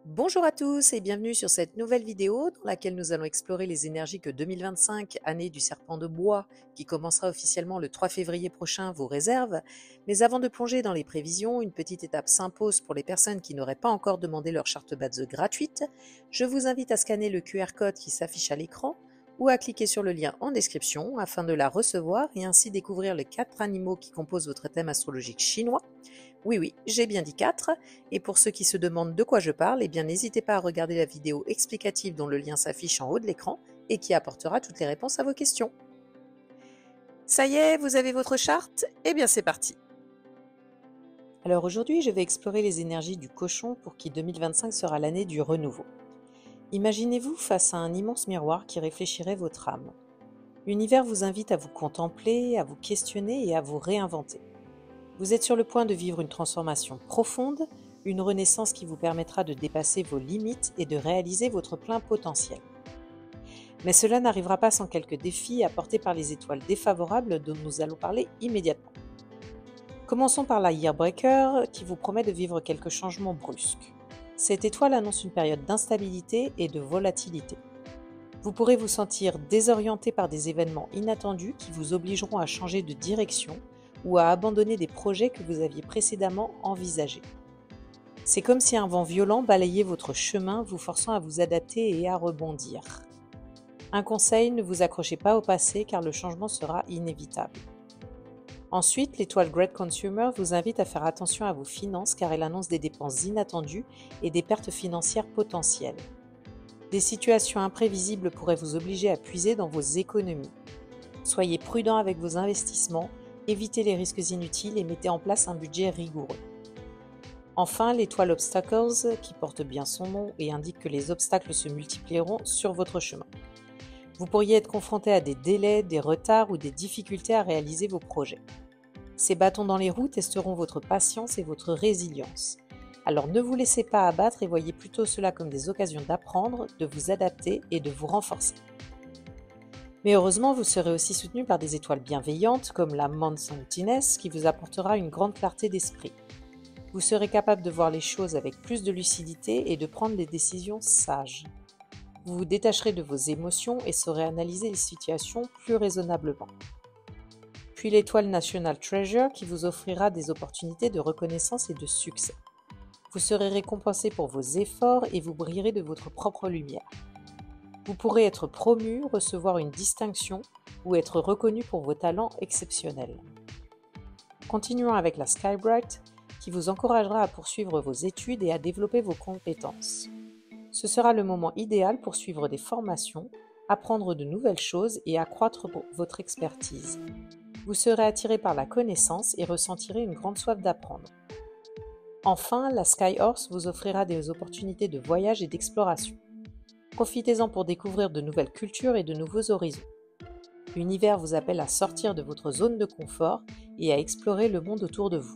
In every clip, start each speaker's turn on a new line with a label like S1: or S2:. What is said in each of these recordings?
S1: Bonjour à tous et bienvenue sur cette nouvelle vidéo dans laquelle nous allons explorer les énergies que 2025, année du serpent de bois, qui commencera officiellement le 3 février prochain, vous réserve. Mais avant de plonger dans les prévisions, une petite étape s'impose pour les personnes qui n'auraient pas encore demandé leur charte badge gratuite. Je vous invite à scanner le QR code qui s'affiche à l'écran ou à cliquer sur le lien en description afin de la recevoir et ainsi découvrir les 4 animaux qui composent votre thème astrologique chinois. Oui, oui, j'ai bien dit 4. Et pour ceux qui se demandent de quoi je parle, eh bien n'hésitez pas à regarder la vidéo explicative dont le lien s'affiche en haut de l'écran et qui apportera toutes les réponses à vos questions. Ça y est, vous avez votre charte? Eh bien c'est parti. Alors aujourd'hui, je vais explorer les énergies du cochon pour qui 2025 sera l'année du renouveau. Imaginez-vous face à un immense miroir qui réfléchirait votre âme. L'univers vous invite à vous contempler, à vous questionner et à vous réinventer. Vous êtes sur le point de vivre une transformation profonde, une renaissance qui vous permettra de dépasser vos limites et de réaliser votre plein potentiel. Mais cela n'arrivera pas sans quelques défis apportés par les étoiles défavorables dont nous allons parler immédiatement. Commençons par la Yearbreaker qui vous promet de vivre quelques changements brusques. Cette étoile annonce une période d'instabilité et de volatilité. Vous pourrez vous sentir désorienté par des événements inattendus qui vous obligeront à changer de direction ou à abandonner des projets que vous aviez précédemment envisagés. C'est comme si un vent violent balayait votre chemin, vous forçant à vous adapter et à rebondir. Un conseil, ne vous accrochez pas au passé car le changement sera inévitable. Ensuite, l'étoile Great Consumer vous invite à faire attention à vos finances car elle annonce des dépenses inattendues et des pertes financières potentielles. Des situations imprévisibles pourraient vous obliger à puiser dans vos économies. Soyez prudent avec vos investissements, évitez les risques inutiles et mettez en place un budget rigoureux. Enfin, l'étoile Obstacles, qui porte bien son nom et indique que les obstacles se multiplieront sur votre chemin. Vous pourriez être confronté à des délais, des retards ou des difficultés à réaliser vos projets. Ces bâtons dans les roues testeront votre patience et votre résilience. Alors ne vous laissez pas abattre et voyez plutôt cela comme des occasions d'apprendre, de vous adapter et de vous renforcer. Mais heureusement, vous serez aussi soutenu par des étoiles bienveillantes comme la Monsantines qui vous apportera une grande clarté d'esprit. Vous serez capable de voir les choses avec plus de lucidité et de prendre des décisions sages. Vous vous détacherez de vos émotions et saurez analyser les situations plus raisonnablement. Puis l'étoile National Treasure qui vous offrira des opportunités de reconnaissance et de succès. Vous serez récompensé pour vos efforts et vous brillerez de votre propre lumière. Vous pourrez être promu, recevoir une distinction ou être reconnu pour vos talents exceptionnels. Continuons avec la Skybright qui vous encouragera à poursuivre vos études et à développer vos compétences. Ce sera le moment idéal pour suivre des formations, apprendre de nouvelles choses et accroître votre expertise. Vous serez attiré par la connaissance et ressentirez une grande soif d'apprendre. Enfin, la Sky Horse vous offrira des opportunités de voyage et d'exploration. Profitez-en pour découvrir de nouvelles cultures et de nouveaux horizons. L'univers vous appelle à sortir de votre zone de confort et à explorer le monde autour de vous.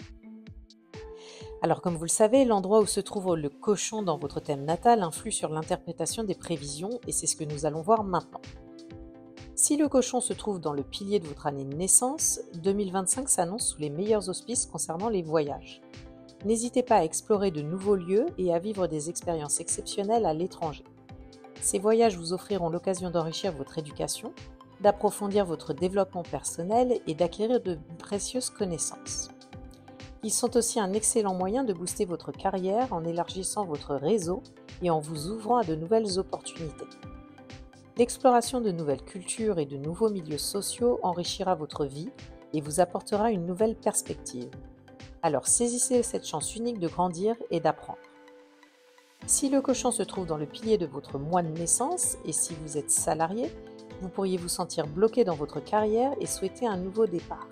S1: Alors comme vous le savez, l'endroit où se trouve le cochon dans votre thème natal influe sur l'interprétation des prévisions et c'est ce que nous allons voir maintenant. Si le cochon se trouve dans le pilier de votre année de naissance, 2025 s'annonce sous les meilleurs auspices concernant les voyages. N'hésitez pas à explorer de nouveaux lieux et à vivre des expériences exceptionnelles à l'étranger. Ces voyages vous offriront l'occasion d'enrichir votre éducation, d'approfondir votre développement personnel et d'acquérir de précieuses connaissances. Ils sont aussi un excellent moyen de booster votre carrière en élargissant votre réseau et en vous ouvrant à de nouvelles opportunités. L'exploration de nouvelles cultures et de nouveaux milieux sociaux enrichira votre vie et vous apportera une nouvelle perspective. Alors saisissez cette chance unique de grandir et d'apprendre. Si le cochon se trouve dans le pilier de votre mois de naissance et si vous êtes salarié, vous pourriez vous sentir bloqué dans votre carrière et souhaiter un nouveau départ.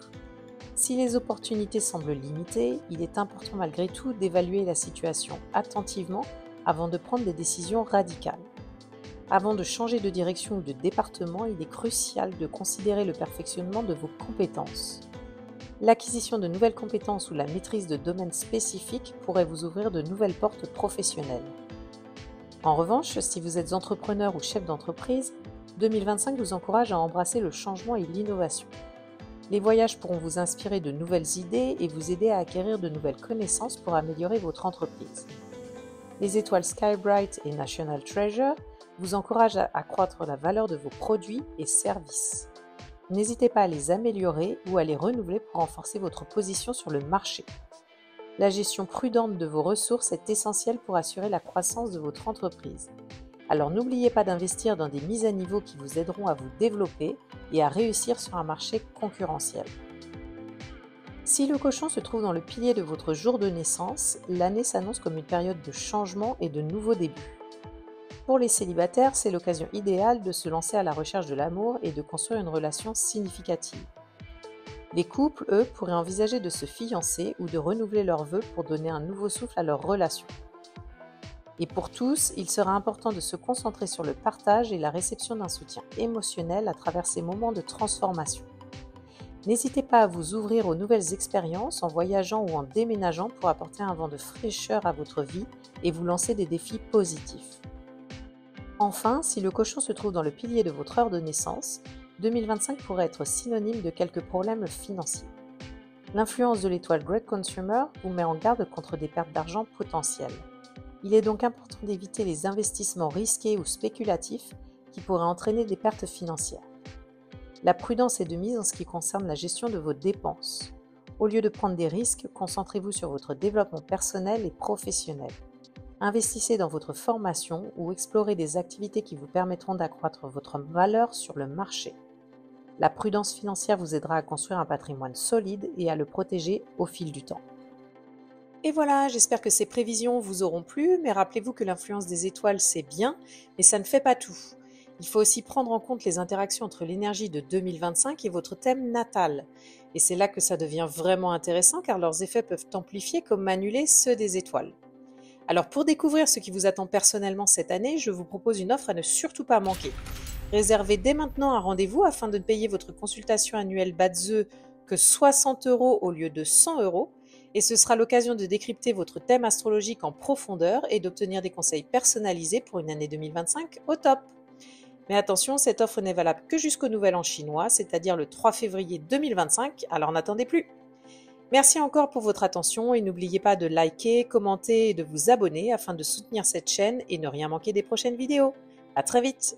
S1: Si les opportunités semblent limitées, il est important malgré tout d'évaluer la situation attentivement avant de prendre des décisions radicales. Avant de changer de direction ou de département, il est crucial de considérer le perfectionnement de vos compétences. L'acquisition de nouvelles compétences ou la maîtrise de domaines spécifiques pourrait vous ouvrir de nouvelles portes professionnelles. En revanche, si vous êtes entrepreneur ou chef d'entreprise, 2025 vous encourage à embrasser le changement et l'innovation. Les voyages pourront vous inspirer de nouvelles idées et vous aider à acquérir de nouvelles connaissances pour améliorer votre entreprise. Les étoiles Sky Bright et National Treasure vous encouragent à accroître la valeur de vos produits et services. N'hésitez pas à les améliorer ou à les renouveler pour renforcer votre position sur le marché. La gestion prudente de vos ressources est essentielle pour assurer la croissance de votre entreprise. Alors n'oubliez pas d'investir dans des mises à niveau qui vous aideront à vous développer et à réussir sur un marché concurrentiel. Si le cochon se trouve dans le pilier de votre jour de naissance, l'année s'annonce comme une période de changement et de nouveaux débuts. Pour les célibataires, c'est l'occasion idéale de se lancer à la recherche de l'amour et de construire une relation significative. Les couples, eux, pourraient envisager de se fiancer ou de renouveler leurs vœux pour donner un nouveau souffle à leur relation. Et pour tous, il sera important de se concentrer sur le partage et la réception d'un soutien émotionnel à travers ces moments de transformation. N'hésitez pas à vous ouvrir aux nouvelles expériences en voyageant ou en déménageant pour apporter un vent de fraîcheur à votre vie et vous lancer des défis positifs. Enfin, si le cochon se trouve dans le pilier de votre heure de naissance, 2025 pourrait être synonyme de quelques problèmes financiers. L'influence de l'étoile Great Consumer vous met en garde contre des pertes d'argent potentielles. Il est donc important d'éviter les investissements risqués ou spéculatifs qui pourraient entraîner des pertes financières. La prudence est de mise en ce qui concerne la gestion de vos dépenses. Au lieu de prendre des risques, concentrez-vous sur votre développement personnel et professionnel. Investissez dans votre formation ou explorez des activités qui vous permettront d'accroître votre valeur sur le marché. La prudence financière vous aidera à construire un patrimoine solide et à le protéger au fil du temps. Et voilà, j'espère que ces prévisions vous auront plu, mais rappelez-vous que l'influence des étoiles c'est bien, mais ça ne fait pas tout. Il faut aussi prendre en compte les interactions entre l'énergie de 2025 et votre thème natal. Et c'est là que ça devient vraiment intéressant car leurs effets peuvent amplifier comme annuler ceux des étoiles. Alors pour découvrir ce qui vous attend personnellement cette année, je vous propose une offre à ne surtout pas manquer. Réservez dès maintenant un rendez-vous afin de ne payer votre consultation annuelle BATZE que 60 € au lieu de 100 € et ce sera l'occasion de décrypter votre thème astrologique en profondeur et d'obtenir des conseils personnalisés pour une année 2025 au top. Mais attention, cette offre n'est valable que jusqu'au Nouvel An chinois, c'est-à-dire le 3 février 2025, alors n'attendez plus. Merci encore pour votre attention et n'oubliez pas de liker, commenter et de vous abonner afin de soutenir cette chaîne et ne rien manquer des prochaines vidéos. À très vite!